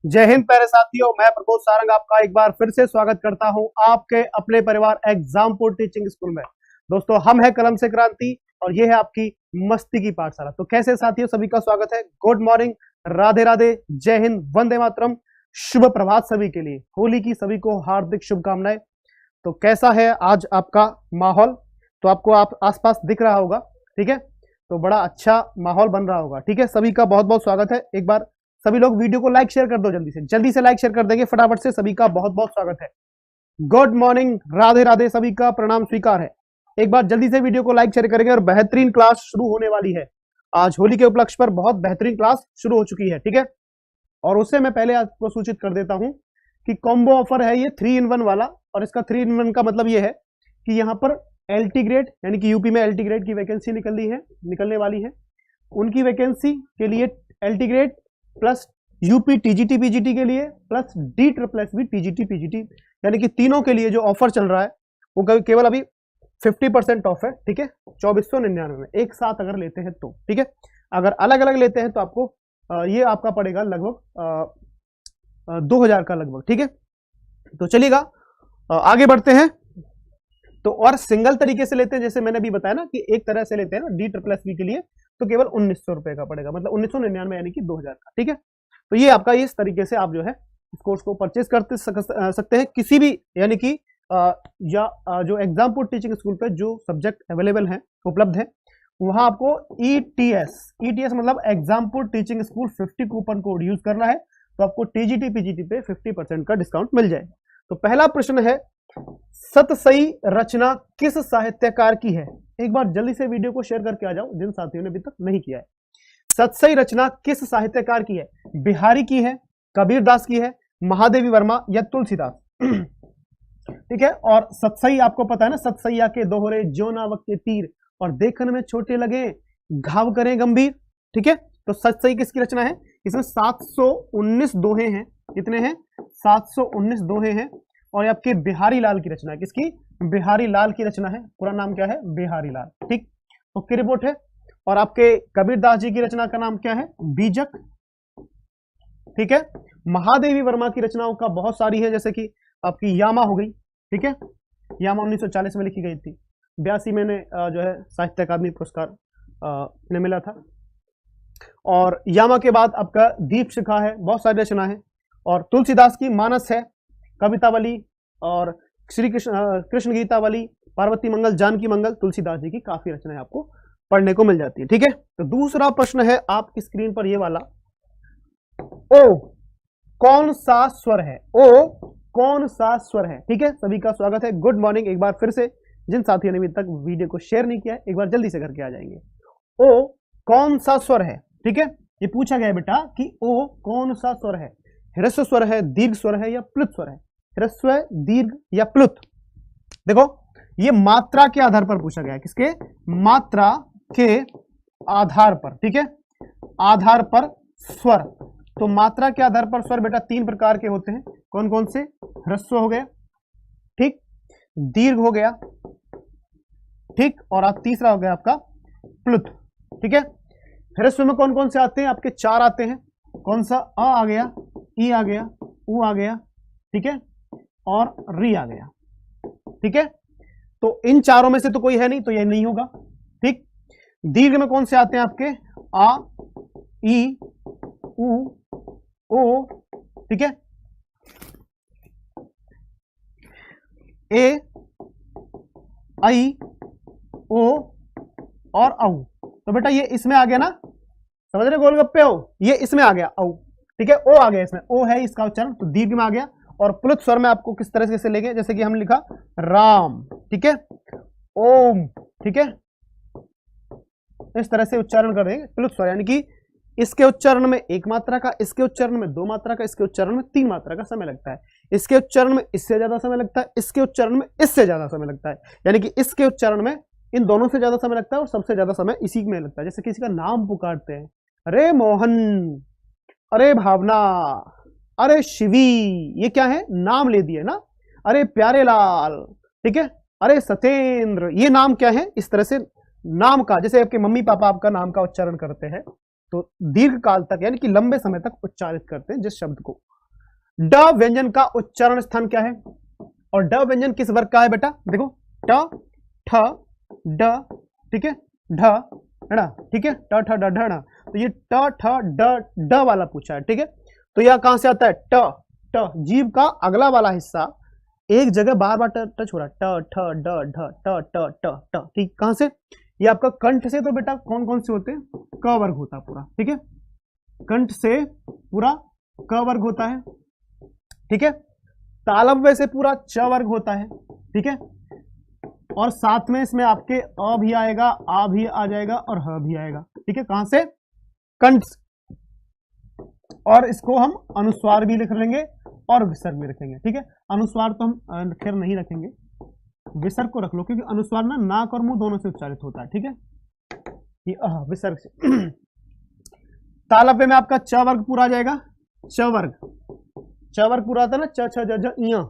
जय हिंद प्यारे साथियों, मैं प्रबोध सारंग आपका एक बार फिर से स्वागत करता हूं आपके अपने परिवार एग्जामपुर टीचिंग स्कूल में। दोस्तों, हम है कलम से क्रांति और ये है आपकी मस्ती की पाठशाला। तो कैसे साथियों, सभी का स्वागत है। गुड मॉर्निंग, राधे राधे, जय हिंद, वंदे मातरम, शुभ प्रभात सभी के लिए। होली की सभी को हार्दिक शुभकामनाएं। तो कैसा है आज आपका माहौल? तो आपको आप आसपास दिख रहा होगा, ठीक है। तो बड़ा अच्छा माहौल बन रहा होगा, ठीक है। सभी का बहुत बहुत स्वागत है। एक बार सभी लोग वीडियो को लाइक शेयर कर दो, जल्दी से लाइक शेयर कर देंगे फटाफट से। सभी का बहुत बहुत स्वागत है। गुड मॉर्निंग, राधे राधे, सभी का प्रणाम स्वीकार है। एक बार जल्दी से वीडियो को लाइक शेयर करेंगे और बेहतरीन क्लास शुरू होने वाली है। आज होली के उपलक्ष्य पर बहुत बेहतरीन क्लास शुरू हो चुकी है, ठीक है। और उससे मैं पहले आपको सूचित कर देता हूं कि कॉम्बो ऑफर है ये 3 in 1 वाला। और इसका 3 in 1 का मतलब ये है कि यहाँ पर एलटी ग्रेड यानी कि यूपी में एलटी ग्रेड की वैकेंसी निकलने वाली है। उनकी वैकेंसी के लिए LT grade plus UP TGT PGT के लिए plus D triple S B TGT PGT, यानी कि तीनों के लिए जो ऑफर चल रहा है वो केवल अभी 50% ऑफ है, ठीक है। 2499 में एक साथ अगर लेते हैं तो, ठीक है। अगर अलग अलग लेते हैं तो आपको ये आपका पड़ेगा लगभग 2000 का लगभग, ठीक है। तो चलिएगा आगे बढ़ते हैं। तो और सिंगल तरीके से लेते हैं, जैसे मैंने अभी बताया ना कि एक तरह से लेते हैं ना डी ट्रिपल एस बी के लिए, तो केवल 1900 रुपए का पड़ेगा, मतलब 1999 यानी कि 2000 का, ठीक है। तो ये आपका इस तरीके से आप जो है इस कोर्स को परचेज करते सकते हैं किसी भी, यानी कि जो एग्जामपुर टीचिंग स्कूल पे जो सब्जेक्ट अवेलेबल है, उपलब्ध है, वहां आपको ईटीएस मतलब Exampur teaching school 50 coupon code use करना है, तो आपको टीजीटी पीजीटी पे 50% का डिस्काउंट मिल जाएगा। तो पहला प्रश्न है, सतसई रचना किस साहित्यकार की है? एक बार जल्दी से वीडियो को शेयर करके आ जाओ जिन साथियों ने अभी तक नहीं किया है। सतसई रचना किस साहित्यकार की है? बिहारी की है, कबीरदास की है, महादेवी वर्मा या तुलसीदास? ठीक है। और सतसई आपको पता है ना, सतसैया के दोहरे ज्यों नावक के तीर और देखने में छोटे लगे घाव करें गंभीर, ठीक है। तो सतसई किसकी रचना है? इसमें 719 दोहे हैं। कितने हैं? 719 दोहे हैं। और ये आपके बिहारी लाल की रचना है। किसकी? बिहारी लाल की रचना है। पूरा नाम क्या है? बिहारी लाल, ठीक। ओके, रिपोर्ट है। और आपके कबीरदास जी की रचना का नाम क्या है? बीजक, ठीक है। महादेवी वर्मा की रचनाओं का बहुत सारी है, जैसे कि आपकी यामा हो गई, ठीक है। यामा 1940 में लिखी गई थी। 82 में जो है साहित्य अकादमी पुरस्कार ने मिला था। और यामा के बाद आपका दीप शिखा है, बहुत सारी रचना है। और तुलसीदास की मानस है, कवितावली और श्री कृष्ण गीतावली, पार्वती मंगल, जानकी मंगल, तुलसीदास जी की काफी रचनाएं आपको पढ़ने को मिल जाती है, ठीक है। तो दूसरा प्रश्न है आपकी स्क्रीन पर ये वाला, ओ कौन सा स्वर है? ओ कौन सा स्वर है? ठीक है, सभी का स्वागत है। Good morning. एक बार फिर से जिन साथियों ने अभी तक वीडियो को शेयर नहीं किया है, एक बार जल्दी से करके आ जाएंगे। ओ कौन सा स्वर है? ठीक है, ये पूछा गया बेटा कि ओ कौन सा स्वर है? ह्रस्व स्वर है, दीर्घ स्वर है या प्लुत स्वर है? ह्रस्व, दीर्घ या प्लुत? देखो, ये मात्रा के आधार पर पूछा गया है। किसके? मात्रा के आधार पर, ठीक है, आधार पर स्वर। तो मात्रा के आधार पर स्वर बेटा 3 प्रकार के होते हैं। कौन कौन से? ह्रस्व हो गया, ठीक, दीर्घ हो गया, ठीक, और आप तीसरा हो गया आपका प्लुत, ठीक है। ह्रस्व में कौन कौन से आते हैं? आपके 4 आते हैं। कौन सा? अ आ गया, ई आ गया, उ आ गया, ठीक है, और री आ गया, ठीक है। तो इन चारों में से तो कोई है नहीं, तो यह नहीं होगा, ठीक। दीर्घ में कौन से आते हैं आपके? आ, ई, उ, ओ, ठीक है, ए, आई, ओ और औ। तो बेटा ये इसमें आ गया ना, समझ रहे? गोलगप्पे हो, ये इसमें आ गया औ, ठीक है। ओ आ गया, इसमें ओ है इसका उच्चारण, तो दीर्घ में आ गया। और प्लुत स्वर में आपको किस तरह से लेंगे? जैसे कि हमने लिखा राम, ठीक है, ओम, ठीक है, इस तरह से उच्चारण कर देंगे प्लुत स्वर, यानी कि इसके उच्चारण में 1 मात्रा का, इसके उच्चारण में 2 मात्रा का, इसके उच्चारण में 3 मात्रा का समय लगता है। इसके उच्चारण में इससे ज्यादा समय लगता है, इसके उच्चारण में इससे ज्यादा समय लगता है, यानी कि इसके उच्चारण में इन दोनों से ज्यादा समय लगता है और सबसे ज्यादा समय इसी में लगता है। जैसे किसी का नाम पुकारते हैं, अरे मोहन, अरे भावना, अरे शिवी, ये क्या है? नाम ले दिए ना। अरे प्यारे लाल, ठीक है, अरे सत्येंद्र, ये नाम क्या है? इस तरह से नाम का, जैसे आपके मम्मी पापा आपका नाम का उच्चारण करते हैं, तो दीर्घ काल तक यानी कि लंबे समय तक उच्चारित करते हैं जिस शब्द को। ड व्यंजन का उच्चारण स्थान क्या है, और ड व्यंजन किस वर्ग का है बेटा, देखो ट ठ ड, ठीक है, ढ ण, ठीक है, ट ठ ड ढ ण, तो ये ट ठ ड ड वाला पूछा है, ठीक है। तो यह कहां से आता है, ट ट, जीभ का अगला वाला हिस्सा एक जगह बार बार टच हो रहा है, ट ठ ड ढ ट ट ट ट, ठीक, कहां से, ये आपका कंठ से, तो बेटा कौन कौन से होते हैं, क वर्ग होता है पूरा, ठीक है, कंठ से पूरा क वर्ग होता है, ठीक है, तालव्य से पूरा च वर्ग होता है, ठीक है, और साथ में इसमें आपके अ भी आएगा, आ भी आ जाएगा और ह भी आएगा, ठीक है, कहां से, कंठ से। और इसको हम अनुस्वार भी लिख लेंगे और विसर्ग भी रखेंगे, ठीक है। अनुस्वार तो हम खैर नहीं रखेंगे, विसर्ग को रख लो, क्योंकि अनुस्वार ना नाक और मुंह दोनों से उच्चारित होता है, ठीक है, ये विसर्ग से। तालव्य में आपका च वर्ग पूरा आ जाएगा, च वर्ग, च वर्ग पूरा आता है ना, च छ ज झ इ,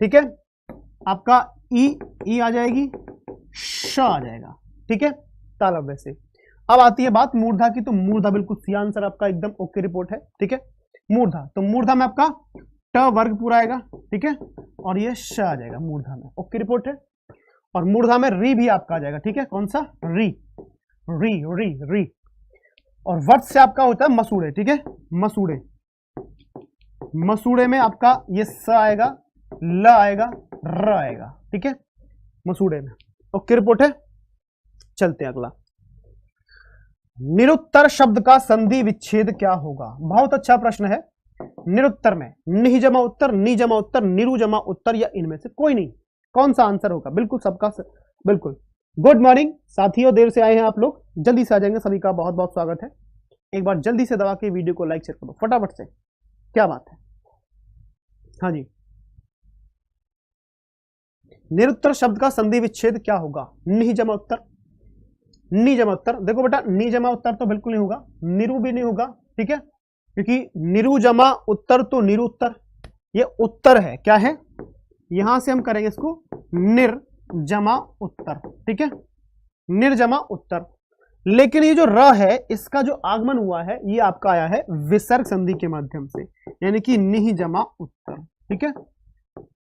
ठीक है, आपका ई आ जाएगी, श आ जाएगा, ठीक है, तालव्य से। अब आती है बात मूर्धा की, तो मूर्धा बिल्कुल सी आंसर आपका, एकदम ओके रिपोर्ट है, ठीक है। मूर्धा, तो मूर्धा में आपका ट वर्ग पूरा आएगा, ठीक है, और ये श आ जाएगा मूर्धा में, ओके रिपोर्ट है। और मूर्धा में री भी आपका आ जाएगा, ठीक है, कौन सा, री री री री। और वट से आपका होता है मसूड़े, ठीक है, मसूड़े, मसूड़े में आपका ये स आएगा, ल आएगा, र आएगा, ठीक है, मसूड़े में, ओके रिपोर्ट है। चलते हैं अगला, निरुत्तर शब्द का संधि विच्छेद क्या होगा, बहुत अच्छा प्रश्न है। निरुत्तर में निहि जमा उत्तर, नि जमा उत्तर, निरु जमा उत्तर, या इनमें से कोई नहीं, कौन सा आंसर होगा, बिल्कुल सबका बिल्कुल। गुड मॉर्निंग साथियों, देर से आए हैं आप लोग, जल्दी से आ जाएंगे, सभी का बहुत बहुत स्वागत है। एक बार जल्दी से दबा के वीडियो को लाइक शेयर करो फटाफट से, क्या बात है, हाँ जी। निरुत्तर शब्द का संधि विच्छेद क्या होगा, निहि जमा उत्तर, नि जमा उत्तर, देखो बेटा नि जमा उत्तर तो बिल्कुल नहीं होगा, निरु भी नहीं होगा, ठीक है, क्योंकि निरु जमा उत्तर तो निरुत्तर, ये उत्तर है, क्या है, यहां से हम करेंगे इसको निर जमा उत्तर, ठीक है, निर्जमा उत्तर। लेकिन ये जो र है, इसका जो आगमन हुआ है, ये आपका आया है विसर्ग संधि के माध्यम से, यानी कि निहि जमा उत्तर, ठीक है,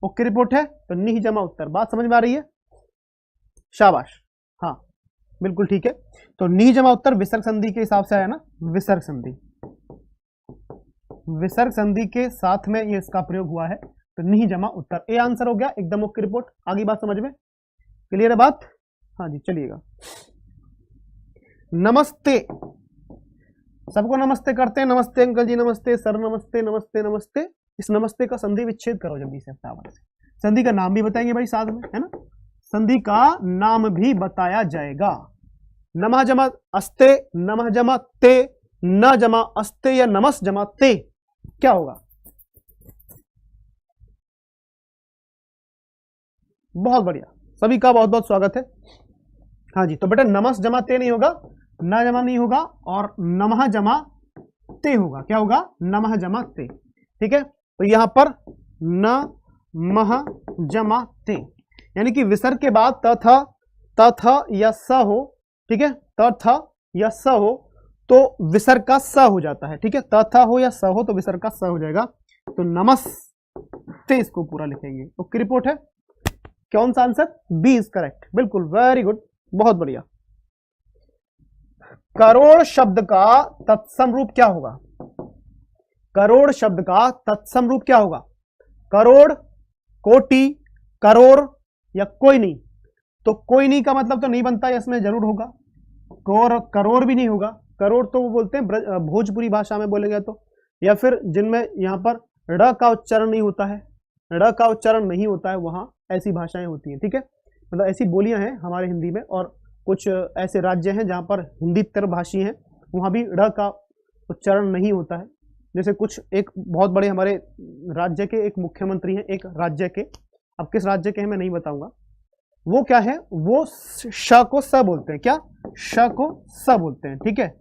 ओके रिपोर्ट है। तो निहि जमा उत्तर, बात समझ में आ रही है, शाबाश, हाँ बिल्कुल ठीक है। तो निहि जमा उत्तर विसर्ग संधि के हिसाब से आया ना, विसर्ग संधि, विसर्ग संधि के साथ में ये इसका प्रयोग हुआ है, तो निहि जमा उत्तर, ए आंसर हो गया, एकदम ओके रिपोर्ट। आगे बात समझ में क्लियर है बात, हाँ जी चलिएगा। नमस्ते, सबको नमस्ते करते हैं, नमस्ते अंकल जी, नमस्ते सर, नमस्ते नमस्ते नमस्ते। इस नमस्ते का संधि विच्छेद करो जल्दी से फटाफट से, संधि का नाम भी बताएंगे भाई साथ में, है ना, संधि का नाम भी बताया जाएगा। नमः जमा अस्ते, नमः जमा ते, न जमा अस्ते, या नमस जमा ते, क्या होगा, बहुत बढ़िया, सभी का बहुत बहुत स्वागत है। हाँ जी, तो बेटा नमस जमा ते नहीं होगा, न जमा नहीं होगा, और नमः जमा ते होगा, क्या होगा, नमः जमा ते, ठीक है। तो यहां पर न मह जमा ते, यानी कि विसर्ग के बाद त थ या स हो, ठीक है, त थ या स हो तो विसर्ग का स हो जाता है, ठीक है, त थ हो या स हो तो विसर्ग का स हो जाएगा, तो नमस्ते इसको पूरा लिखेंगे, ओके रिपोर्ट है। कौन सा आंसर, बी इज करेक्ट, बिल्कुल, वेरी गुड, बहुत बढ़िया। करोड़ शब्द का तत्सम रूप क्या होगा, करोड़ शब्द का तत्सम रूप क्या होगा, करोड़, कोटि, करोड़, या कोई नहीं, तो कोई नहीं का मतलब तो नहीं बनता, इसमें जरूर होगा, करोड़ भी नहीं होगा, करोड़ तो वो बोलते हैं भोजपुरी भाषा में बोलेंगे तो, या फिर जिनमें यहां पर ड़ का उच्चारण नहीं होता है, ड़ का उच्चारण नहीं होता है, वहां ऐसी भाषाएं होती हैं, ठीक है, मतलब ऐसी बोलियां हैं हमारे हिंदी में, और कुछ ऐसे राज्य हैं जहां पर हिंदीतर भाषी हैं, वहां भी ड़ का उच्चारण नहीं होता है। जैसे कुछ एक बहुत बड़े हमारे राज्य के एक मुख्यमंत्री हैं, एक राज्य के, अब किस राज्य के हैं मैं नहीं बताऊंगा, वो क्या है, वो श को स बोलते हैं, क्या, श को स बोलते हैं, ठीक है।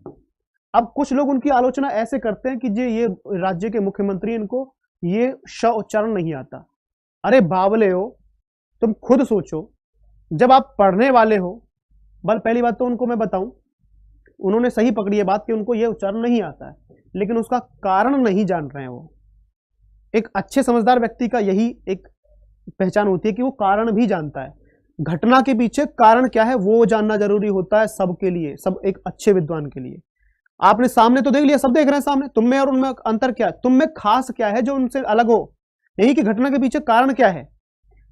अब कुछ लोग उनकी आलोचना ऐसे करते हैं कि ये राज्य के मुख्यमंत्री, इनको ये श उच्चारण नहीं आता। अरे बावले हो, तुम खुद सोचो, जब आप पढ़ने वाले हो, बल पहली बात तो उनको मैं बताऊं, उन्होंने सही पकड़ी है बात कि उनको यह उच्चारण नहीं आता है, लेकिन उसका कारण नहीं जान रहे हैं वो। एक अच्छे समझदार व्यक्ति का यही एक पहचान होती है कि वो कारण भी जानता है। घटना के पीछे कारण क्या है वो जानना जरूरी होता है सबके लिए, सब एक अच्छे विद्वान के लिए। आपने सामने तो देख लिया, सब देख रहे हैं सामने, तुम में और उनमें अंतर क्या है, तुम में खास क्या है जो उनसे अलग हो, यही कि घटना के पीछे कारण क्या है।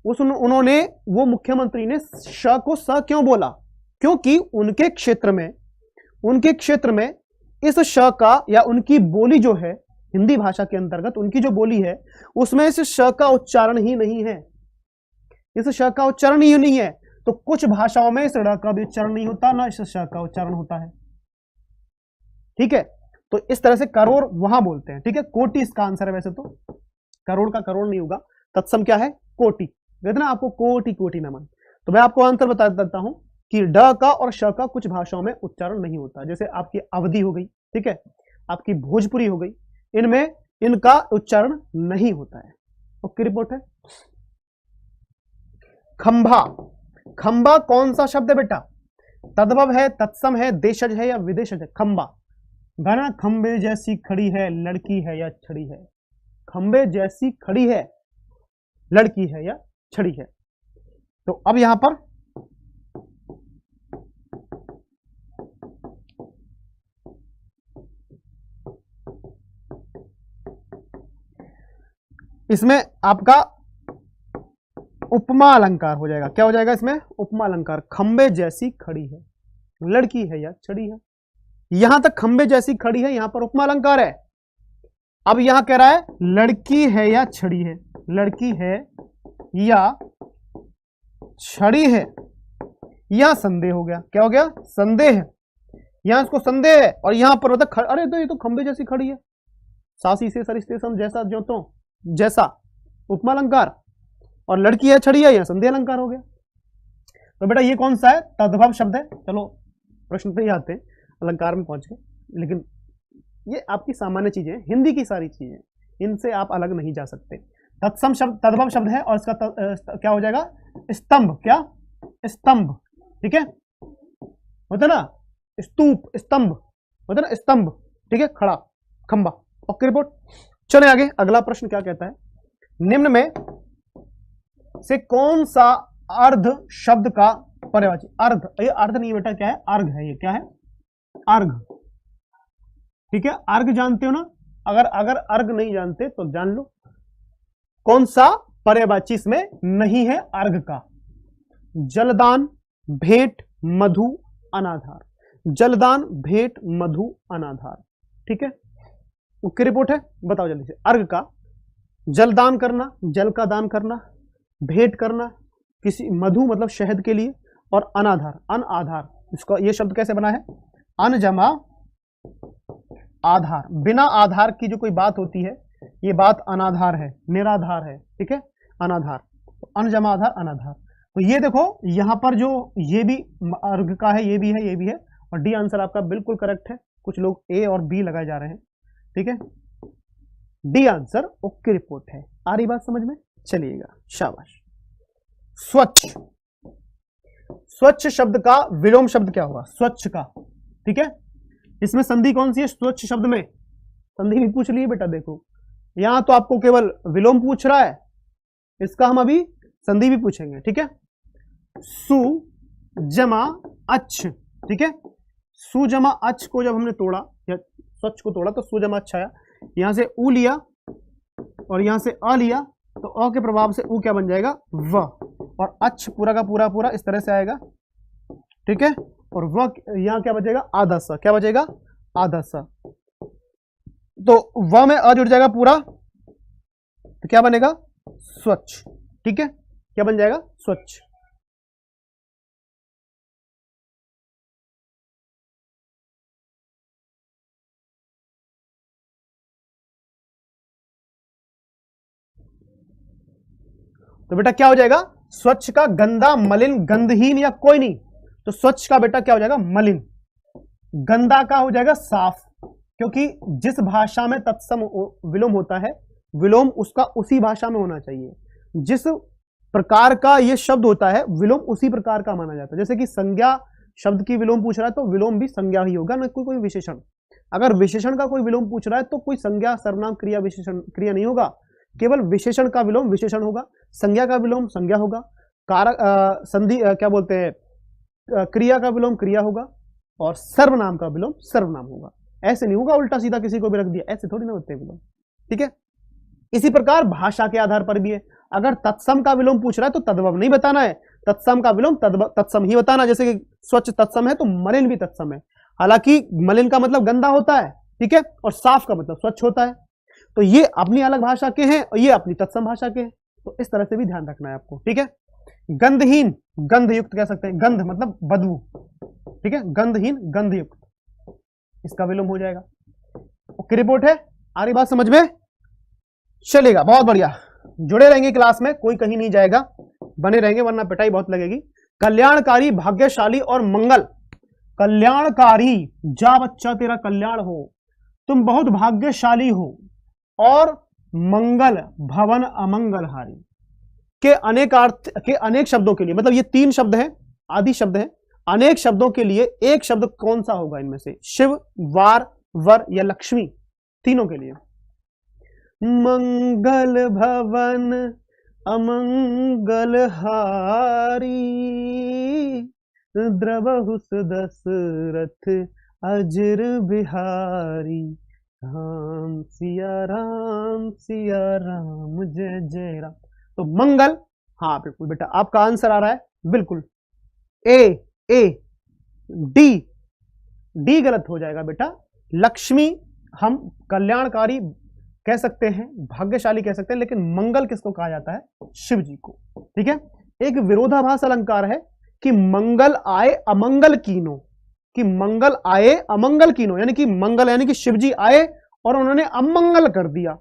उन्होंने, वो मुख्यमंत्री ने श को स क्यों बोला, क्योंकि उनके क्षेत्र में इस श का या उनकी बोली जो है हिंदी भाषा के अंतर्गत उनकी जो बोली है उसमें इस श का उच्चारण ही नहीं है, इस श का उच्चारण ही नहीं है। तो कुछ भाषाओं में इस ड़ का भी उच्चारण नहीं होता, ना इस श का उच्चारण होता है। ठीक है, तो इस तरह से करोड़ वहां बोलते हैं। ठीक है, कोटि इसका आंसर है, वैसे तो करोड़ का करोड़ नहीं होगा, तत्सम क्या है, कोटि। कहते ना आपको कोटि कोटि नमन। तो मैं आपको आंसर बता देता हूं कि ड का और श का कुछ भाषाओं में उच्चारण नहीं होता, जैसे आपकी अवधि हो गई, ठीक है, आपकी भोजपुरी हो गई, इनमें इनका उच्चारण नहीं होता है। ओके, रिपोर्ट है। खंभा, खंभा कौन सा शब्द है बेटा, तद्भव है, तत्सम है, देशज है या विदेशज है। खंभा, गाना खंबे जैसी खड़ी है, लड़की है या छड़ी है। खंबे जैसी खड़ी है, लड़की है या छड़ी है। तो अब यहां पर इसमें आपका उपमा अलंकार हो जाएगा। क्या हो जाएगा इसमें, उपमा अलंकार। खंबे जैसी खड़ी है, लड़की है या छड़ी है। यहां तक खंबे जैसी खड़ी है, यहां पर उपमा अलंकार है। अब यहां कह रहा है लड़की है या छड़ी है, लड़की है या छड़ी है, यहां संदेह हो गया। क्या हो गया, संदेह है, यहां इसको संदेह है। और यहां पर होता अरे तो ये तो खंबे जैसी खड़ी है, सासी से सरिस्ते सम जैसा ज्यों त्यों जैसा, उपमा अलंकार। और लड़की है छड़ी है, यहां संदेह अलंकार हो गया। तो बेटा ये कौन सा है, तद्भव शब्द है। चलो प्रश्न पे ही आते हैं, अलंकार में पहुंच गए। लेकिन ये आपकी सामान्य चीजें, हिंदी की सारी चीजें, इनसे आप अलग नहीं जा सकते। तत्सम शब्द तद्भव शब्द है और इसका क्या हो जाएगा, स्तंभ। क्या, स्तंभ, ठीक है, होता ना स्तूप, स्तंभ होता ना स्तंभ, ठीक है, खड़ा, खंबा। Okay, report. चले आगे, अगला प्रश्न क्या कहता है, निम्न में से कौन सा अर्ध शब्द का पर्यायवाची, अर्ध, ये अर्ध नहीं बेटा, क्या है, अर्घ है, ये क्या है, अर्घ। ठीक है, अर्घ जानते हो ना, अगर अर्घ नहीं जानते तो जान लो। कौन सा पर्यायवाची इसमें नहीं है अर्घ का, जलदान, भेंट, मधु, अनाधार। जलदान, भेंट, मधु, अनाधार। ठीक है, ओके, रिपोर्ट है। बताओ जल्दी से, अर्घ का जलदान करना, जल का दान करना, भेंट करना किसी, मधु मतलब शहद के लिए, और अनाधार, अन आधार। इसका ये शब्द कैसे बना है, अन जमा आधार। बिना आधार की जो कोई बात होती है, ये बात अनाधार है, निराधार है। ठीक है, अनाधार, अन जमा आधार, अनाधार। तो ये देखो यहां पर जो ये भी अर्घ का है, ये भी है, ये भी है, और डी आंसर आपका बिल्कुल करेक्ट है। कुछ लोग ए और बी लगाए जा रहे हैं। ठीक है, डी आंसर ओके, रिपोर्ट है। आ रही बात समझ में, चलिएगा, शाबाश। स्वच्छ, स्वच्छ शब्द का विलोम शब्द क्या होगा, स्वच्छ का। ठीक है, इसमें संधि कौन सी है, स्वच्छ शब्द में संधि भी पूछ लिए बेटा। देखो यहां तो आपको केवल विलोम पूछ रहा है, इसका हम अभी संधि भी पूछेंगे। ठीक है, सु जमा अच्छ। ठीक है, सु जमा अच्छ को जब हमने तोड़ा या स्वच्छ को तोड़ा तो सु जमा अच्छा आया। यहां से उ लिया और यहां से अ लिया, तो अ के प्रभाव से उ क्या बन जाएगा, व, और अच्छ पूरा का पूरा पूरा इस तरह से आएगा। ठीक है, और व यहां क्या बचेगा, आधा सा। क्या बचेगा, आधा सा। तो व में अ जुड़ जाएगा पूरा, तो क्या बनेगा, स्वच्छ। ठीक है, क्या बन जाएगा, स्वच्छ। तो बेटा क्या हो जाएगा, स्वच्छ का गंदा, मलिन, गंधहीन या कोई नहीं। तो स्वच्छ का बेटा क्या हो जाएगा, मलिन। गंदा का हो जाएगा साफ, क्योंकि जिस भाषा में तत्सम विलोम होता है, विलोम उसका उसी भाषा में होना चाहिए। जिस प्रकार का यह शब्द होता है, विलोम उसी प्रकार का माना जाता है। जैसे कि संज्ञा शब्द की विलोम पूछ रहा है तो विलोम भी संज्ञा ही होगा, ना कोई विशेषण। अगर विशेषण का कोई विलोम पूछ रहा है तो कोई संज्ञा, सर्वनाम, क्रिया, विशेषण, क्रिया नहीं होगा, केवल विशेषण का विलोम विशेषण होगा, संज्ञा का विलोम संज्ञा होगा, कारक संधि क्या बोलते हैं, क्रिया का विलोम क्रिया होगा, और सर्वनाम का विलोम सर्वनाम होगा। ऐसे नहीं होगा उल्टा सीधा किसी को भी रख दिया, ऐसे थोड़ी ना होते हैं विलोम, ठीक है। इसी प्रकार भाषा के आधार पर भी है। अगर तत्सम का विलोम पूछ रहा है तो तद्भव नहीं बताना है, तत्सम का विलोम तत्सम ही बताना। जैसे कि स्वच्छ तत्सम है तो मलिन भी तत्सम है। हालांकि मलिन का मतलब गंदा होता है, ठीक है, और साफ का मतलब स्वच्छ होता है। तो ये अपनी अलग भाषा के हैं और ये अपनी तत्सम भाषा के हैं, तो इस तरह से भी ध्यान रखना है आपको, ठीक है। गंधहीन, गंधयुक्त कह सकते हैं, गंध मतलब बदबू, ठीक है, गंधहीन गंधयुक्त, इसका विलोम हो जाएगा। ओके, रिपोर्ट है, आ रही बात समझ में? चलेगा, बहुत बढ़िया। जुड़े रहेंगे क्लास में, कोई कहीं नहीं जाएगा, बने रहेंगे वरना पिटाई बहुत लगेगी। कल्याणकारी, भाग्यशाली और मंगल। कल्याणकारी, जा बच्चा तेरा कल्याण हो, तुम बहुत भाग्यशाली हो, और मंगल, भवन अमंगलहारी के अनेक अर्थ के अनेक शब्दों के लिए, मतलब ये 3 शब्द हैं, आदि शब्द हैं, अनेक शब्दों के लिए एक शब्द कौन सा होगा इनमें से? शिव, वार, वर या लक्ष्मी, तीनों के लिए। मंगल भवन अमंगलहारी, द्रवहु दशरथ अजर बिहारी, राम सिया राम जय जय राम। तो मंगल, हाँ बिल्कुल बेटा, आपका आंसर आ रहा है बिल्कुल, ए डी गलत हो जाएगा बेटा। लक्ष्मी हम कल्याणकारी कह सकते हैं, भाग्यशाली कह सकते हैं, लेकिन मंगल किसको कहा जाता है? शिव जी को, ठीक है। एक विरोधाभास अलंकार है कि मंगल आए अमंगल कीनो, कि मंगल आए अमंगल कीनो, यानी कि मंगल यानी कि शिव जी आए और उन्होंने अमंगल कर दिया,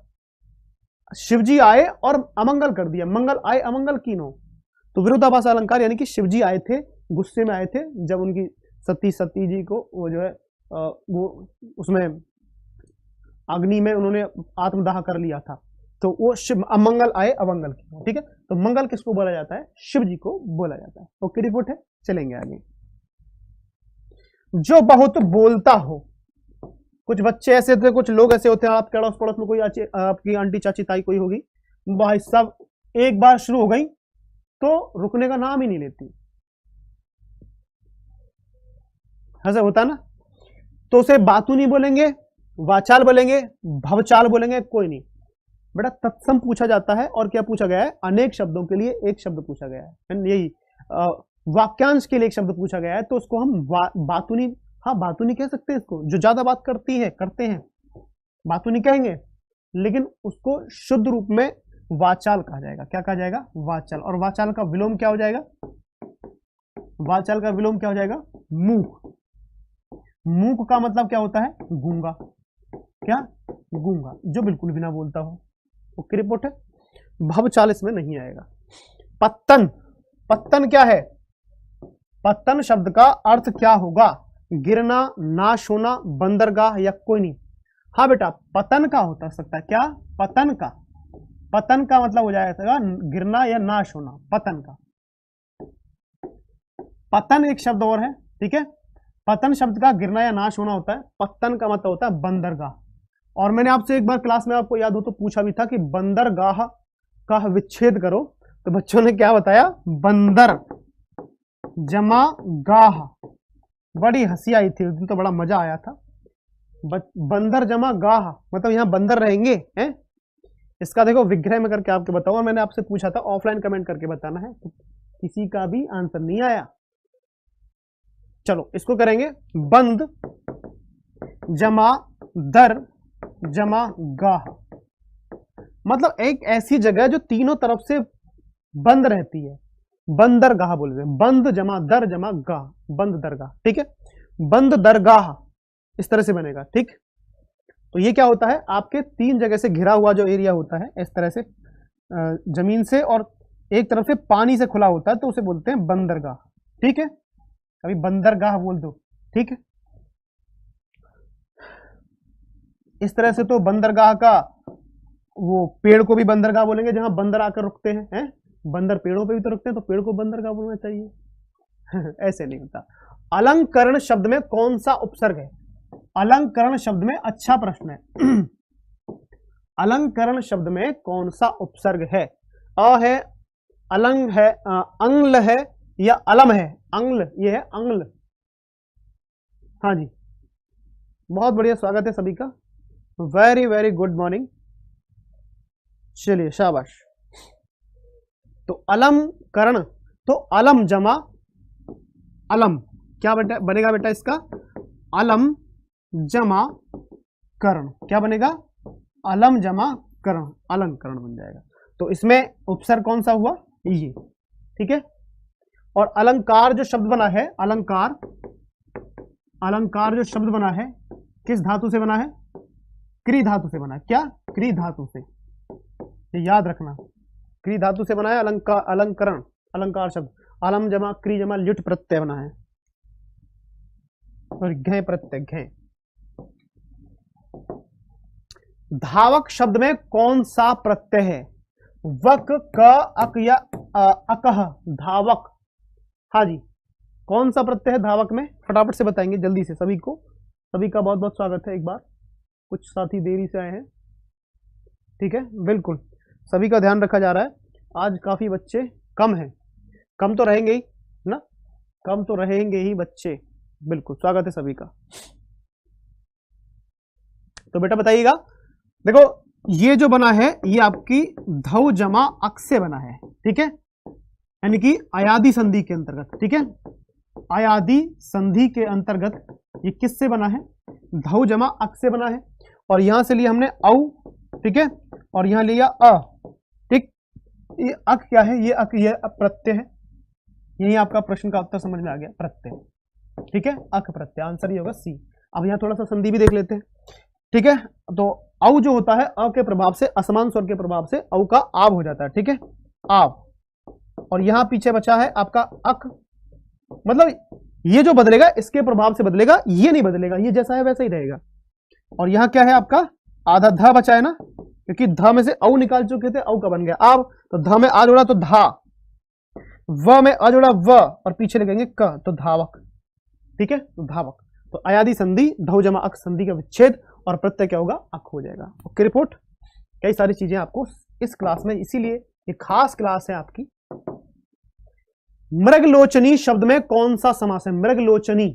शिव जी आए और अमंगल कर दिया, मंगल आए अमंगल कीनो। तो विरोधाभास अलंकार यानी कि शिव जी आए थे, गुस्से में आए थे जब उनकी सती जी को वो जो है वो उसमें अग्नि में उन्होंने आत्मदाह कर लिया था, तो वो शिव, अमंगल आए अमंगल कीनो, ठीक है। तो मंगल किसको बोला जाता है? शिव जी को बोला जाता है। ओके, रिपोर्ट है, चलेंगे आगे। जो बहुत बोलता हो, कुछ बच्चे ऐसे होते हैं, कुछ लोग ऐसे होते हैं, आपके अड़ोस पड़ोस में कोई आपकी आंटी चाची ताई कोई होगी, भाई सब एक बार शुरू हो गई तो रुकने का नाम ही नहीं लेती, ऐसा होता ना। तो उसे बातू नहीं बोलेंगे, वाचाल बोलेंगे, भवचाल बोलेंगे, कोई नहीं बेटा। तत्सम पूछा जाता है, और क्या पूछा गया है? अनेक शब्दों के लिए एक शब्द पूछा गया है, यही वाक्यांश के लिए एक शब्द पूछा गया है, तो उसको हम बातूनी, हाँ बातूनी कह सकते हैं इसको, जो ज्यादा बात करती है करते हैं बातूनी कहेंगे, लेकिन उसको शुद्ध रूप में वाचाल कहा जाएगा। क्या कहा जाएगा? वाचाल। और वाचाल का विलोम क्या हो जाएगा? वाचाल का विलोम क्या हो जाएगा? मूक। मूक का मतलब क्या होता है? गूंगा। क्या? गूंगा, जो बिल्कुल भी ना बोलता हो। ओके, रिपोर्ट है। भवचाल इसमें नहीं आएगा। पत्तन, पत्तन क्या है? पत्तन शब्द का अर्थ क्या होगा? गिरना, नाश होना, बंदरगाह या कोई नहीं। हाँ बेटा, पतन का होता सकता है। क्या? पतन का। पतन का मतलब हो जाएगा गिरना या नाश होना, पतन का। पतन एक शब्द और है, ठीक है। पतन शब्द का गिरना या नाश होना होता है, पत्तन का मतलब होता है बंदरगाह। और मैंने आपसे एक बार क्लास में, आपको याद हो तो, पूछा भी था कि बंदरगाह का विच्छेद करो, तो बच्चों ने क्या बताया? बंदर जमा गाह। बड़ी हंसी आई थी उस दिन, तो बड़ा मजा आया था। बंदर जमा गाह मतलब यहां बंदर रहेंगे, हैं? इसका देखो विग्रह में करके आपको बताऊंगा। मैंने आपसे पूछा था ऑफलाइन कमेंट करके बताना है, तो किसी का भी आंसर नहीं आया। चलो इसको करेंगे, बंद जमा दर जमा गाह, मतलब एक ऐसी जगह जो तीनों तरफ से बंद रहती है, बंदरगाह बोल रहे हैं। बंद जमा दर जमा गाह, बंद दरगाह, ठीक है। बंद दरगाह इस तरह से बनेगा, ठीक। तो ये क्या होता है? आपके 3 जगह से घिरा हुआ जो एरिया होता है, इस तरह से जमीन से और एक तरफ से पानी से खुला होता है, तो उसे बोलते हैं बंदरगाह, ठीक है। कभी बंदरगाह बोल दो, ठीक है। इस तरह से तो बंदरगाह का, वो पेड़ को भी बंदरगाह बोलेंगे जहां बंदर आकर रुकते हैं, बंदर पेड़ों पे भी तो रुकते हैं, तो पेड़ को बंदरगाह बोलना चाहिए। ऐसे नहीं होता। अलंकरण शब्द में कौन सा उपसर्ग है? अलंकरण शब्द में, अच्छा प्रश्न है। अलंकरण शब्द में कौन सा उपसर्ग है? अ है, अलंग है, अंग्ल है या अलम है? अंग्ल, ये है अंग्ल। हाँ जी, बहुत बढ़िया, स्वागत है सभी का, वेरी वेरी गुड मॉर्निंग। चलिए शाबाश। तो अलंकरण, तो अलम जमा अलम, क्या बनेगा बेटा इसका? अलम जमा कर्ण, क्या बनेगा? अलम जमा कर्ण, अलंकरण बन जाएगा। तो इसमें उपसर्ग कौन सा हुआ? ये, ठीक है। और अलंकार जो शब्द बना है, अलंकार, अलंकार जो शब्द बना है किस धातु से बना है? क्री धातु से बना है। क्या? क्री धातु से, ये याद रखना, क्री धातु से बना है अलंकार, अलंकरण, अलंकार शब्द। अलम जमा क्री जमा ल्युट प्रत्यय बना है, और घय प्रत्यय, घय। धावक शब्द में कौन सा प्रत्यय है? वक, क, अक या अकह, धावक। हाँ जी, कौन सा प्रत्यय है धावक में? फटाफट से बताएंगे जल्दी से सभी को। सभी का बहुत बहुत स्वागत है। एक बार कुछ साथी देरी से आए हैं, ठीक है, बिल्कुल सभी का ध्यान रखा जा रहा है। आज काफी बच्चे कम हैं, कम तो रहेंगे ही ना, कम तो रहेंगे ही बच्चे, बिल्कुल स्वागत है सभी का। तो बेटा बताइएगा, देखो ये जो बना है ये आपकी धौ जमा अक से बना है, ठीक है, यानी कि अयादी संधि के अंतर्गत, ठीक है, अयादी संधि के अंतर्गत ये किससे बना है? धौ जमा अक से बना है। और यहां से लिया हमने औ, ठीक है, और यहां लिया अ, ठीक। ये अक क्या है? ये अक, ये प्रत्यय है। यही आपका प्रश्न का उत्तर समझ में आ गया, प्रत्यय, ठीक है, अक प्रत्यय, आंसर ये होगा सी। अब यहां थोड़ा सा संधि भी देख लेते हैं, ठीक है। तो औ जो होता है, अ के प्रभाव से, असमान स्वर के प्रभाव से औ का आब हो जाता है, ठीक है, आब। और यहां पीछे बचा है आपका अक, मतलब ये जो बदलेगा इसके प्रभाव से बदलेगा, ये नहीं बदलेगा, ये जैसा है वैसा ही रहेगा। और यहां क्या है आपका? आधा ध बचा है ना, क्योंकि ध में से औ निकाल चुके थे, औ का बन गया आब। तो ध में आ जोड़ा तो धा, व में आ जोड़ा व, और पीछे लिखेंगे क, तो धावक, ठीक है, तो धावक। तो अयादी संधि, धौ जमा अक संधि का विच्छेद, और प्रत्यय क्या होगा? अक हो जाएगा। Okay report. कई सारी चीजें आपको इस क्लास में, इसीलिए ये खास क्लास है आपकी। मृगलोचनी शब्द में कौन सा समास है? मृगलोचनी,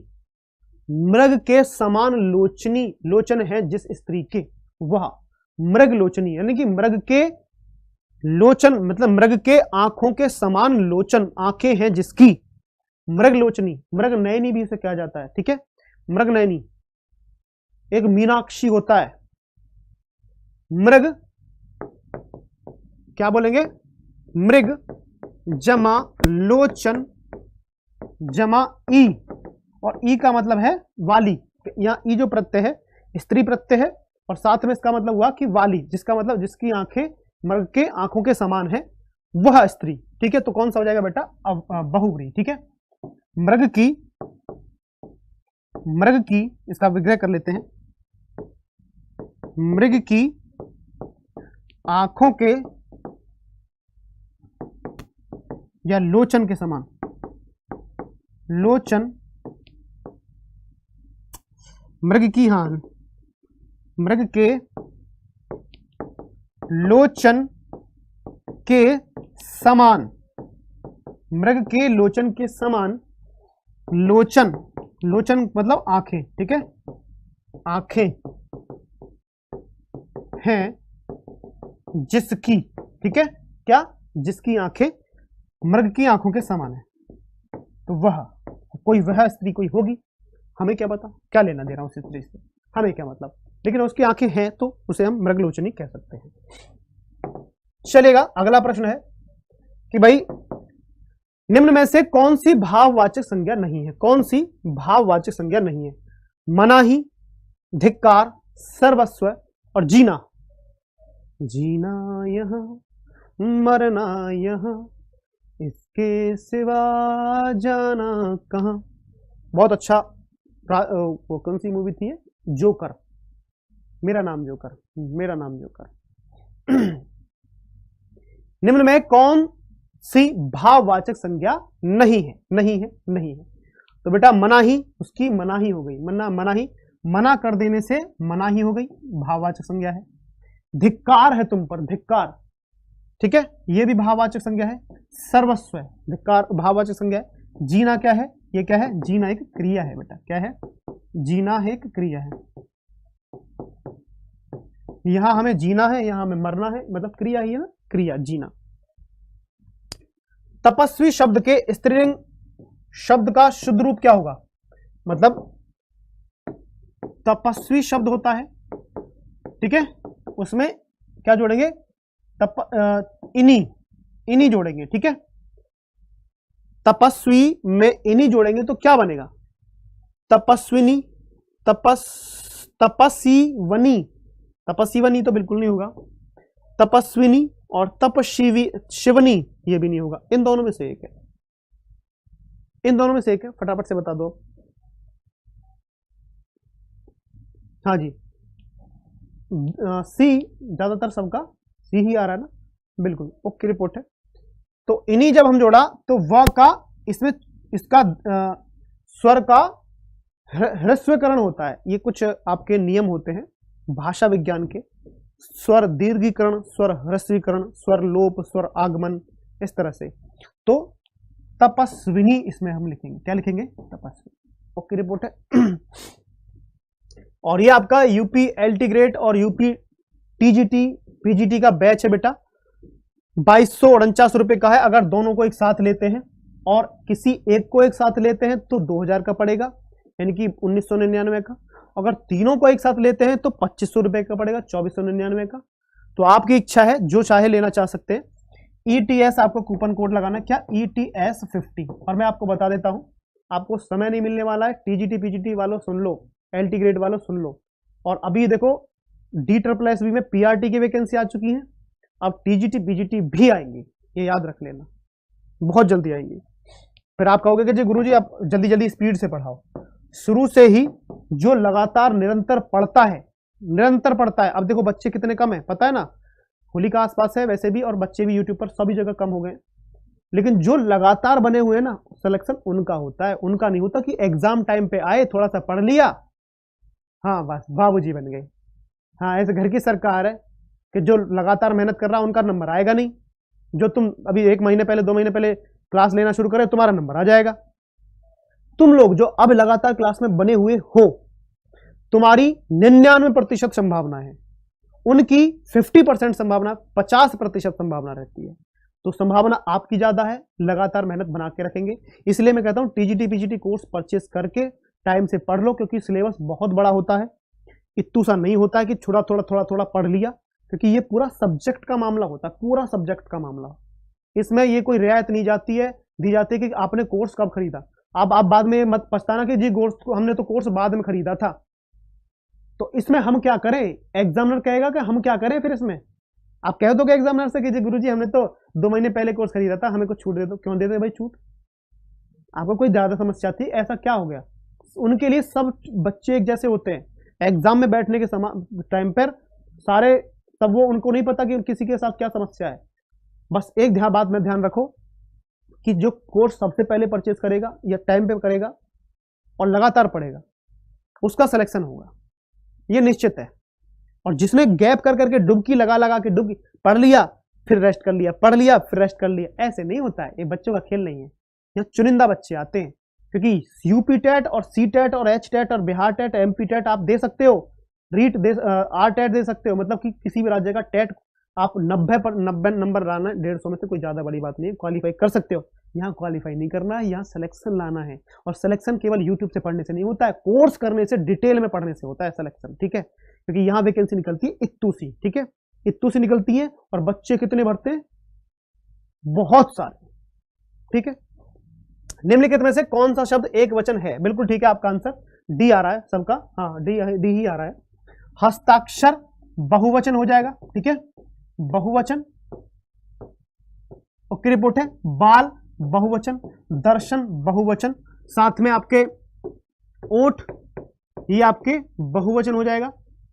मृग के समान लोचनी, लोचन है जिस स्त्री के, वह मृगलोचनी, यानी कि मृग के लोचन, मतलब मृग के आंखों के समान लोचन, आंखें हैं जिसकी, मृगलोचनी। मृग नयनी भी इसे कहा जाता है, ठीक है, मृग नयनी। एक मीनाक्षी होता है, मृग, क्या बोलेंगे? मृग जमा लोचन जमा ई, और ई का मतलब है वाली। यहां ई जो प्रत्यय है स्त्री प्रत्यय है, और साथ में इसका मतलब हुआ कि वाली, जिसका मतलब जिसकी आंखें मृग के आंखों के समान है, वह स्त्री, ठीक है। तो कौन सा हो जाएगा बेटा? बहुव्रीहि, ठीक है। मृग की, मृग की, इसका विग्रह कर लेते हैं, मृग की आंखों के या लोचन के समान, लोचन, मृग की, हाँ, मृग के लोचन के समान, मृग के लोचन के समान, लोचन, लोचन मतलब आंखें, ठीक है, आंखें हैं जिसकी, ठीक है, क्या? जिसकी आंखें मृग की आंखों के समान है। तो वह, कोई वह स्त्री कोई होगी, हमें क्या पता, क्या लेना देना उस स्त्री से, हमें क्या मतलब, लेकिन उसकी आंखें हैं तो उसे हम मृगलोचनी कह सकते हैं। चलेगा। अगला प्रश्न है कि भाई निम्न में से कौन सी भाववाचक संज्ञा नहीं है? कौन सी भाववाचक संज्ञा नहीं है? मनाही, धिक्कार, सर्वस्व और जीना। जीना यहां, मरना यहां, इसके सिवा जाना कहां। बहुत अच्छा, वो कौन सी मूवी थी? जोकर, मेरा नाम जोकर, मेरा नाम जोकर। निम्न में कौन सी भाववाचक संज्ञा नहीं है? नहीं है, नहीं है। तो बेटा मनाही, उसकी मनाही हो गई, मनाही, मना कर देने से मनाही हो गई, भाववाचक संज्ञा है। धिक्कार है तुम पर, धिक्कार, ठीक है, ये भी भाववाचक संज्ञा है। सर्वस्व है, धिक्कार भाववाचक संज्ञा है। जीना क्या है, ये क्या है, जीना एक क्रिया है बेटा, क्या है, जीना एक क्रिया है। यहां हमें जीना है, यहां हमें मरना है, मतलब क्रिया ही है ना, क्रिया, जीना। तपस्वी शब्द के स्त्रीलिंग शब्द का शुद्ध रूप क्या होगा, मतलब तपस्वी शब्द होता है, ठीक है, उसमें क्या जोड़ेंगे, इनी जोड़ेंगे, ठीक है। तपस्वी में इनी जोड़ेंगे तो क्या बनेगा, तपस्विनी, तपस्वीवनी, तपस्वीवनी तो बिल्कुल नहीं होगा, तपस्विनी और शिवनी ये भी नहीं होगा। इन दोनों में से एक है, इन दोनों में से एक है, फटाफट से बता दो। हाँ जी, सी ज्यादातर सबका सी ही आ रहा है ना, बिल्कुल ओके रिपोर्ट है। तो इन्हीं जब हम जोड़ा तो व का इसमें इसका स्वर का ह्रस्वीकरण होता है। ये कुछ आपके नियम होते हैं भाषा विज्ञान के, स्वर दीर्घीकरण, स्वर ह्रस्वीकरण, स्वर लोप, स्वर आगमन, इस तरह से। तो तपस्विनी इसमें हम लिखेंगे, क्या लिखेंगे, तपस्वी, ओके रिपोर्ट है। और ये आपका यूपी एलटी ग्रेड और यूपी टीजीटी पीजीटी का बैच है बेटा, 2249 रुपए का है। अगर दोनों को एक साथ लेते हैं और किसी एक को एक साथ लेते हैं तो 2000 का पड़ेगा, यानी कि 1999 का। अगर तीनों को एक साथ लेते हैं तो 2500 रुपए का पड़ेगा, 2499 का। तो आपकी इच्छा है, जो चाहे लेना चाह सकते हैं। ETS आपको कूपन कोड लगाना, क्या, ETS 50। और मैं आपको बता देता हूं, आपको समय नहीं मिलने वाला है। टीजीटी पीजीटी वालों सुन लो, एलटी ग्रेड वालों सुन लो। और अभी देखो DSSB में PRT की वैकेंसी आ चुकी है, अब टीजीटी पीजीटी भी आएंगी, ये याद रख लेना, बहुत जल्दी आएंगी। फिर आप कहोगे कि जी गुरुजी आप जल्दी जल्दी स्पीड से पढ़ाओ। शुरू से ही जो लगातार निरंतर पढ़ता है, निरंतर पढ़ता है। अब देखो बच्चे कितने कम है, पता है ना, होली का आसपास है वैसे भी, और बच्चे भी यूट्यूब पर सभी जगह कम हो गए। लेकिन जो लगातार बने हुए ना, सिलेक्शन उनका होता है, उनका नहीं होता कि एग्जाम टाइम पे आए, थोड़ा सा पढ़ लिया, हाँ बस बाबूजी बन गए। हाँ, ऐसे घर की सरकार है कि जो लगातार मेहनत कर रहा है उनका नंबर आएगा नहीं। जो तुम अभी 1 महीने पहले 2 महीने पहले क्लास लेना शुरू करे, तुम्हारा नंबर आ जाएगा। तुम लोग जो अब लगातार क्लास में बने हुए हो, तुम्हारी 99% संभावना है, उनकी 50% संभावना, 50% संभावना रहती है। तो संभावना आपकी ज्यादा है, लगातार मेहनत बना के रखेंगे। इसलिए मैं कहता हूं टीजीटी पीजीटी कोर्स परचेस करके टाइम से पढ़ लो, क्योंकि सिलेबस बहुत बड़ा होता है। इतू सा नहीं होता है कि थोड़ा थोड़ा थोड़ा थोड़ा पढ़ लिया, क्योंकि ये पूरा सब्जेक्ट का मामला होता है, पूरा सब्जेक्ट का मामला। इसमें ये कोई रियायत नहीं जाती है, दी जाती है कि आपने कोर्स कब खरीदा। अब आप बाद में मत पछताना कि जी हमने तो कोर्स बाद में खरीदा था। तो इसमें हम क्या करें, एग्जामिनर कहेगा कि हम क्या करें। फिर इसमें आप कह दोगे एग्जामिनर से कि जी गुरुजी हमने तो 2 महीने पहले कोर्स खरीदा था, हमें कुछ छूट दे दो। क्यों दे दे भाई छूट, आपको कोई ज्यादा समस्या थी, ऐसा क्या हो गया। उनके लिए सब बच्चे एक जैसे होते हैं। एग्जाम में बैठने के टाइम पर सारे तब वो, उनको नहीं पता कि किसी के साथ क्या समस्या है। बस एक बात में ध्यान रखो कि जो कोर्स सबसे पहले परचेज करेगा या टाइम पे करेगा और लगातार पढ़ेगा, उसका सिलेक्शन होगा, ये निश्चित है। और जिसने गैप कर करके डुबकी लगा लगा के डुबकी पढ़ लिया फिर रेस्ट कर लिया, पढ़ लिया फिर रेस्ट कर लिया, ऐसे नहीं होता है। ये बच्चों का खेल नहीं है। यहाँ चुनिंदा बच्चे आते हैं, क्योंकि यूपी टेट और सी टेट और एच टेट और बिहार टेट, MP टेट आप दे सकते हो, रीट दे, आर टेट दे सकते हो। मतलब कि किसी भी राज्य का टेट आप 90 नंबर लाना है, 150 में से कोई ज्यादा बड़ी बात नहीं है, क्वालिफाई कर सकते हो। यहाँ क्वालिफाई नहीं करना है, यहाँ सिलेक्शन लाना है। और सिलेक्शन केवल यूट्यूब से पढ़ने से नहीं होता है, कोर्स करने से, डिटेल में पढ़ने से होता है सिलेक्शन, ठीक है। क्योंकि यहाँ वैकेंसी निकलती है इत्तू सी, ठीक है, इत्तू सी निकलती है। और बच्चे कितने भरते हैं, बहुत सारे, ठीक है। निम्नलिखित में से कौन सा शब्द एक वचन है, बिल्कुल ठीक है आपका आंसर डी आ रहा है सबका, हाँ डी ही आ रहा है। हस्ताक्षर बहुवचन हो जाएगा, ठीक है, बहुवचन, ओके रिपोर्ट है। बाल बहुवचन, दर्शन बहुवचन, साथ में आपके ओठ ये आपके बहुवचन हो जाएगा,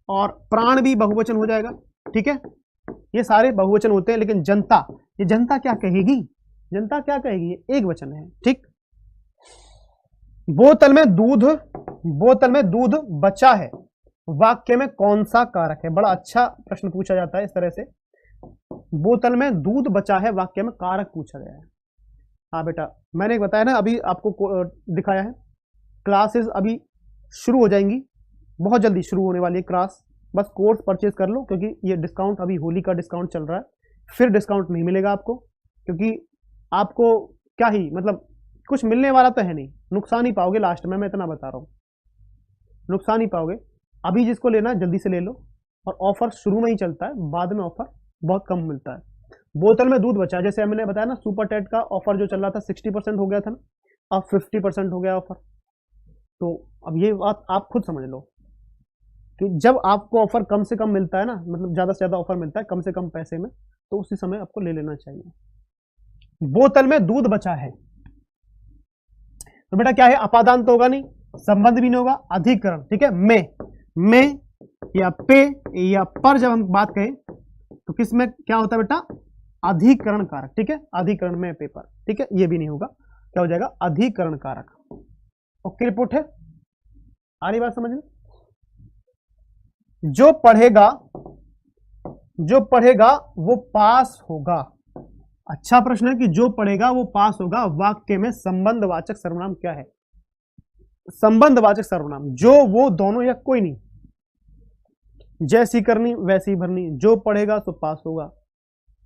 और प्राण भी बहुवचन हो जाएगा, ठीक है। ये सारे बहुवचन होते हैं। लेकिन जनता, ये जनता क्या कहेगी, जनता क्या कहेगी, ये एक वचन है, ठीक। बोतल में दूध बचा है, वाक्य में कौन सा कारक है? बड़ा अच्छा प्रश्न पूछा जाता है इस तरह से। बोतल में दूध बचा है, वाक्य में कारक पूछा गया है। हाँ बेटा, मैंने बताया ना, अभी आपको दिखाया है। क्लासेस अभी शुरू हो जाएंगी, बहुत जल्दी शुरू होने वाली है क्लास। बस कोर्स परचेज कर लो, क्योंकि ये डिस्काउंट अभी होली का डिस्काउंट चल रहा है, फिर डिस्काउंट नहीं मिलेगा आपको, क्योंकि आपको क्या ही मतलब कुछ मिलने वाला तो है नहीं, नुकसान ही पाओगे लास्ट में, मैं इतना बता रहा हूँ, नुकसान ही पाओगे। अभी जिसको लेना है जल्दी से ले लो, और ऑफर शुरू में ही चलता है, बाद में ऑफर बहुत कम मिलता है। बोतल में दूध बचा, जैसे मैंने बताया ना, सुपर टेट का ऑफर जो चल रहा था 60% हो गया था ना, अब 50% हो गया ऑफर। तो अब ये बात आप खुद समझ लो कि जब आपको ऑफर कम से कम मिलता है ना, मतलब ज्यादा से ज्यादा ऑफर मिलता है कम से कम पैसे में, तो उसी समय आपको ले लेना चाहिए। बोतल में दूध बचा है, तो बेटा क्या है? अपादान तो होगा नहीं, संबंध भी नहीं होगा, अधिकरण, ठीक है। में या पे या पर जब हम बात कहें तो किस में क्या होता है बेटा? अधिकरण कारक, ठीक है। अधिकरण में पेपर, ठीक है, ये भी नहीं होगा, क्या हो जाएगा? अधिकरण कारक। ओके रिपोर्ट है, आ रही बात समझ में? जो पढ़ेगा वो पास होगा। अच्छा प्रश्न है कि जो पढ़ेगा वो पास होगा, वाक्य में संबंधवाचक सर्वनाम क्या है? संबंधवाचक सर्वनाम जो, वो, दोनों या कोई नहीं, जैसी करनी वैसी भरनी, जो पढ़ेगा तो पास होगा,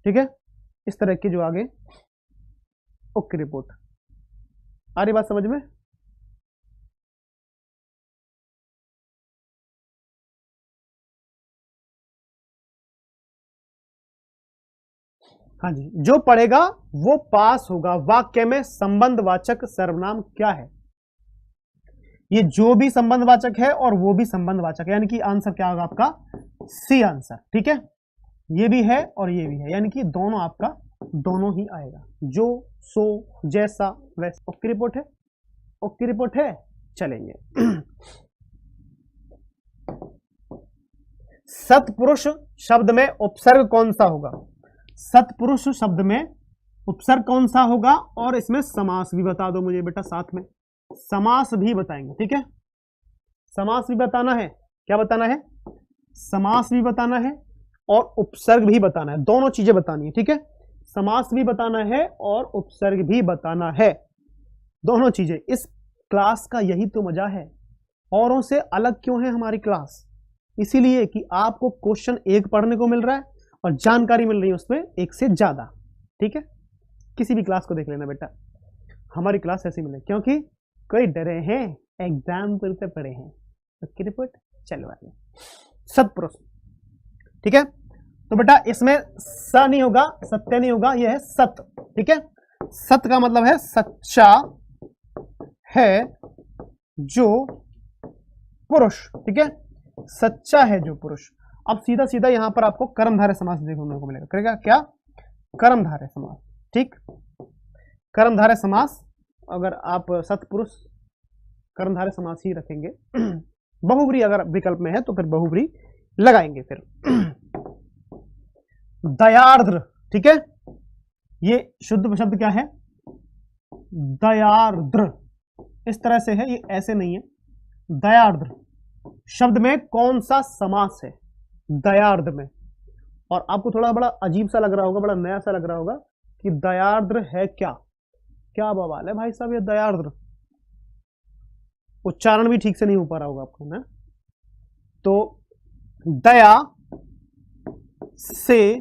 ठीक है। इस तरह के जो आगे। ओके रिपोर्ट, आ रही बात समझ में? हाँ जी, जो पढ़ेगा वो पास होगा, वाक्य में संबंधवाचक सर्वनाम क्या है? ये जो भी संबंधवाचक है और वो भी संबंधवाचक है, यानी कि आंसर क्या होगा आपका? सी आंसर, ठीक है। ये भी है और ये भी है, यानी कि दोनों आपका दोनों ही आएगा, जो, सो, जैसा, वैसा। ओके रिपोर्ट है, ओके रिपोर्ट है, चलेंगे। सत्पुरुष शब्द में उपसर्ग कौन सा होगा? सत्पुरुष शब्द में उपसर्ग कौन सा होगा? और इसमें समास भी बता दो मुझे बेटा, साथ में समास भी बताएंगे, ठीक है। समास भी बताना है, क्या बताना है? समास भी बताना है और उपसर्ग भी बताना है, दोनों चीजें बतानी है, ठीक है। समास भी बताना है और उपसर्ग भी बताना है, दोनों चीजें। इस क्लास का यही तो मजा है। औरों से अलग क्यों है हमारी क्लास? इसीलिए कि आपको क्वेश्चन एक पढ़ने को मिल रहा है और जानकारी मिल रही है उसमें एक से ज्यादा, ठीक है। किसी भी क्लास को देख लेना बेटा, हमारी क्लास ऐसी मिले, क्योंकि कोई डरे हैं, एग्जाम्पल पे पड़े हैं। तो रिपोर्ट चलो आगे। सत्पुरुष, ठीक है। तो बेटा इसमें स नहीं होगा, सत्य नहीं होगा, यह है सत, ठीक है। सत का मतलब है सच्चा है जो पुरुष, ठीक है। सच्चा है जो पुरुष। अब सीधा सीधा यहां पर आपको कर्मधारय समास देखने को मिलेगा, करेगा क्या? कर्मधारय समास, ठीक। कर्मधारय समास, अगर आप सत्पुरुष कर्मधारय समास ही रखेंगे, बहुव्रीहि अगर विकल्प में है तो फिर बहुव्रीहि लगाएंगे फिर। दयार्द्र, ठीक है, ये शुद्ध शब्द क्या है? दयार्द्र, इस तरह से है, ये ऐसे नहीं है। दयार्द्र शब्द में कौन सा समास है? दयार्द्र में। और आपको थोड़ा बड़ा अजीब सा लग रहा होगा, बड़ा नया सा लग रहा होगा कि दयार्द्र है क्या? क्या बवाल है भाई साहब, ये दयार्द्र उच्चारण भी ठीक से नहीं हो पा रहा होगा आपको ना। तो दया से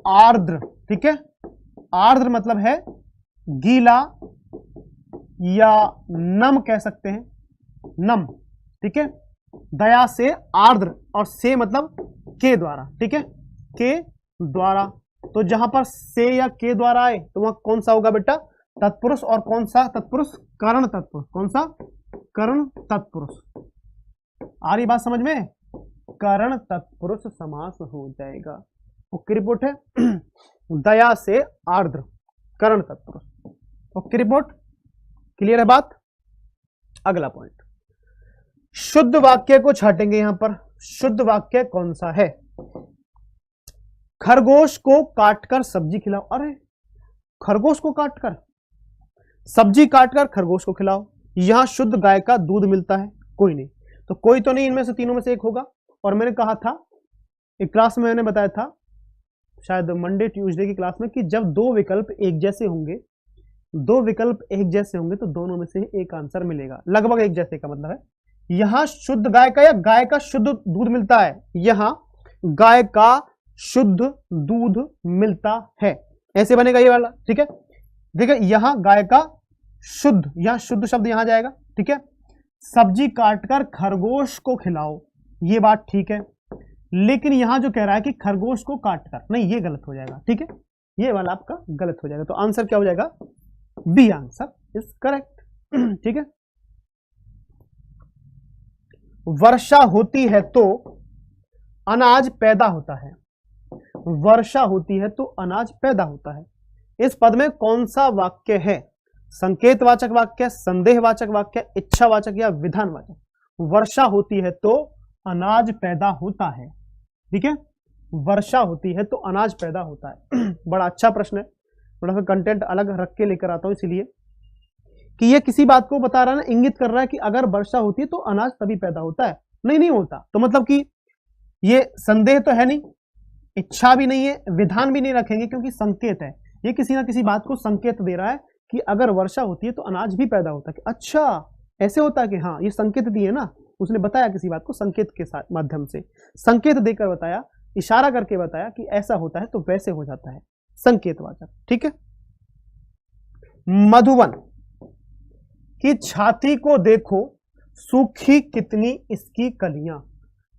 आर्द्र, ठीक है। आर्द्र मतलब है गीला या नम कह सकते हैं, नम, ठीक है। दया से आर्द्र, और से मतलब के द्वारा, ठीक है, के द्वारा। तो जहां पर से या के द्वारा आए तो वह कौन सा होगा बेटा? तत्पुरुष। और कौन सा तत्पुरुष? कर्ण तत्पुरुष। कौन सा? कर्ण तत्पुरुष। आ रही बात समझ में? कर्ण तत्पुरुष समास हो जाएगा। ओके रिपोर्ट है। दया से आर्द्र, कर्ण तत्पुरुष। ओके रिपोर्ट, क्लियर है बात? अगला पॉइंट, शुद्ध वाक्य को छाटेंगे यहां पर। शुद्ध वाक्य कौन सा है? खरगोश को काटकर सब्जी खिलाओ। अरे खरगोश को काटकर, सब्जी काटकर खरगोश को खिलाओ, यहां शुद्ध गाय का दूध मिलता है, कोई नहीं। तो कोई तो नहीं इनमें से, तीनों में से एक होगा। और मैंने कहा था एक क्लास में, मैंने बताया था शायद मंडे ट्यूसडे की क्लास में, कि जब दो विकल्प एक जैसे होंगे, दो विकल्प एक जैसे होंगे तो दोनों में से एक आंसर मिलेगा। लगभग एक जैसे का मतलब है यहां शुद्ध गाय का या गाय का शुद्ध दूध मिलता है, यहां गाय का शुद्ध दूध मिलता है, ऐसे बनेगा ये वाला। ठीक है, देखिए यहां गाय का शुद्ध, यहां शुद्ध शब्द यहां जाएगा। ठीक है, सब्जी काटकर खरगोश को खिलाओ, ये बात ठीक है, लेकिन यहां जो कह रहा है कि खरगोश को काटकर, नहीं ये गलत हो जाएगा। ठीक है, ये वाला आपका गलत हो जाएगा। तो आंसर क्या हो जाएगा? B answer is correct. ठीक है, वर्षा होती है तो अनाज पैदा होता है, वर्षा होती है तो अनाज पैदा होता है। इस पद में कौन सा वाक्य है? संकेतवाचक वाक्य, संदेहवाचक वाक्य, इच्छावाचक या विधानवाचक? वर्षा होती है तो अनाज पैदा होता है। ठीक है, वर्षा होती है तो अनाज पैदा होता है। बड़ा अच्छा प्रश्न है, थोड़ा सा कंटेंट अलग रख के लेकर आता हूं इसलिए कि ये किसी बात को बता रहा है ना, इंगित कर रहा है कि अगर वर्षा होती है तो अनाज तभी पैदा होता है। नहीं होता, तो मतलब कि ये संदेह तो है नहीं, इच्छा भी नहीं है, विधान भी नहीं रखेंगे, क्योंकि संकेत है। ये किसी ना किसी बात को संकेत दे रहा है कि अगर वर्षा होती है तो अनाज भी पैदा होता है। कि अच्छा ऐसे होता है कि हाँ, ये संकेत दिए ना, उसने बताया किसी बात को संकेत के साथ माध्यम से, संकेत देकर बताया, इशारा करके बताया कि ऐसा होता है तो वैसे हो जाता है, संकेतवाचक। ठीक है, मधुवन की छाती को देखो, सूखी कितनी इसकी कलियां,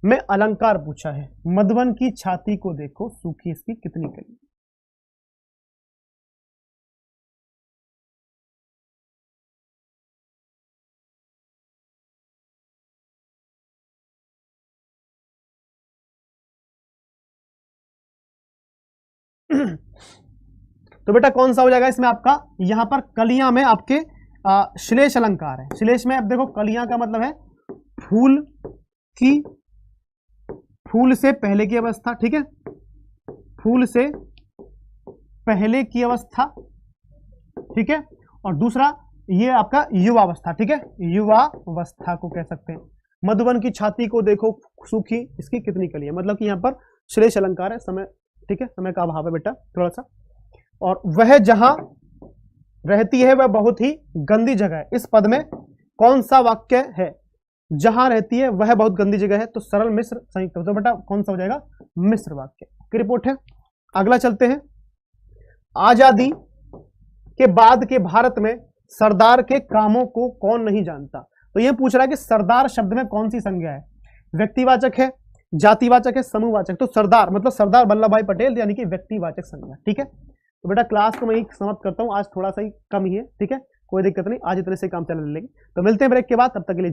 में अलंकार पूछा है। मधुवन की छाती को देखो, सूखी इसकी कितनी कलियां। तो बेटा कौन सा हो जाएगा इसमें आपका? यहां पर कलियां में आपके श्लेष अलंकार है। श्लेष में अब देखो कलियां का मतलब है फूल की, फूल से पहले की अवस्था। ठीक है, फूल से पहले की अवस्था। ठीक है, और दूसरा ये आपका युवावस्था। ठीक है, युवावस्था को कह सकते हैं। मधुवन की छाती को देखो, सूखी इसकी कितनी कलियां, मतलब कि यहां पर श्लेष अलंकार है। समय, ठीक है, समय का अभाव है बेटा थोड़ा सा। और वह जहां रहती है वह बहुत ही गंदी जगह है, इस पद में कौन सा वाक्य है? जहां रहती है वह बहुत गंदी जगह है, तो सरल मिश्र संयुक्त। तो बेटा कौन सा हो जाएगा? मिश्र वाक्य की रिपोर्ट है। अगला चलते हैं। आजादी के बाद के भारत में सरदार के कामों को कौन नहीं जानता? तो यह पूछ रहा है कि सरदार शब्द में कौन सी संज्ञा है? व्यक्तिवाचक है, जातिवाचक है, समूहवाचक? तो सरदार मतलब सरदार वल्लभ भाई पटेल, यानी कि व्यक्तिवाचक संज्ञा। ठीक है, तो बेटा क्लास को मैं ही समाप्त करता हूं, आज थोड़ा सा ही कम ही है। ठीक है, कोई दिक्कत नहीं, आज इतने से काम चला लेंगे। तो मिलते हैं ब्रेक के बाद, तब तक के लिए जय